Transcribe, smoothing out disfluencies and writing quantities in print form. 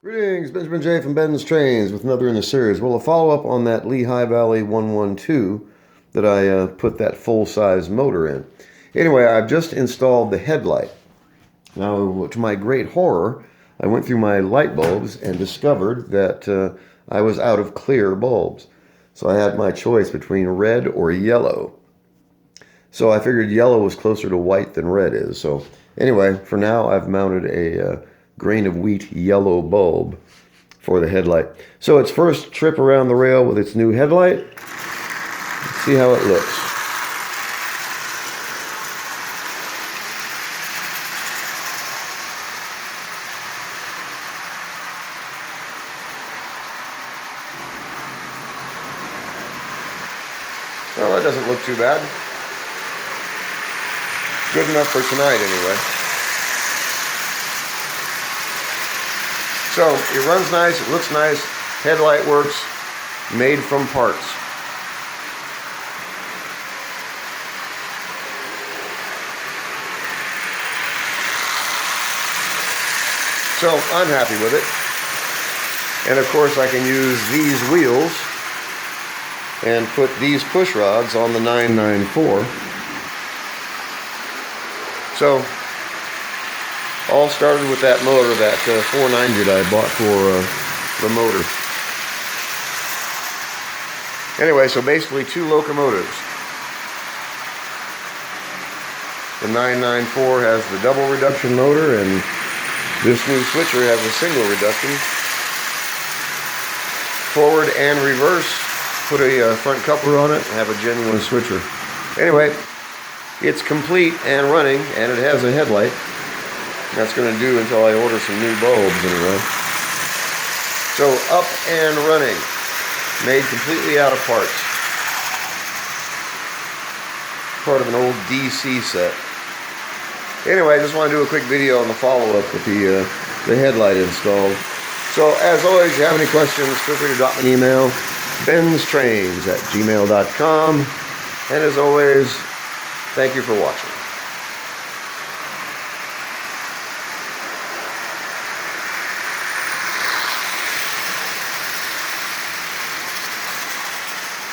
Greetings, Benjamin J. from BENZTRAINZ with another in the series. Well, a follow-up on that Lehigh Valley 112 that I put that full-size motor in. Anyway, I've just installed the headlight. Now, to my great horror, I went through my light bulbs and discovered that I was out of clear bulbs. So I had my choice between red or yellow. So I figured yellow was closer to white than red is. So anyway, for now, I've mounted a grain of wheat yellow bulb for the headlight. So its first trip around the rail with its new headlight. Let's see how it looks. Well, that doesn't look too bad. Good enough for tonight anyway. So, it runs nice, it looks nice, headlight works, made from parts. So, I'm happy with it. And of course I can use these wheels and put these push rods on the 994. So, all started with that motor, that 490 that I bought for the motor. Anyway, so basically two locomotives. The 994 has the double reduction motor, and this new switcher has a single reduction. Forward and reverse, put a front coupler on it, and have a genuine switcher. Anyway, it's complete and running, and it has a headlight. That's going to do until I order some new bulbs anyway. So up and running, made completely out of parts. Part of an old DC set. Anyway, I just want to do a quick video on the follow-up with the headlight installed. So as always, if you have any questions, feel free to drop me an email, BENZTRAINZ@gmail.com. And as always, thank you for watching.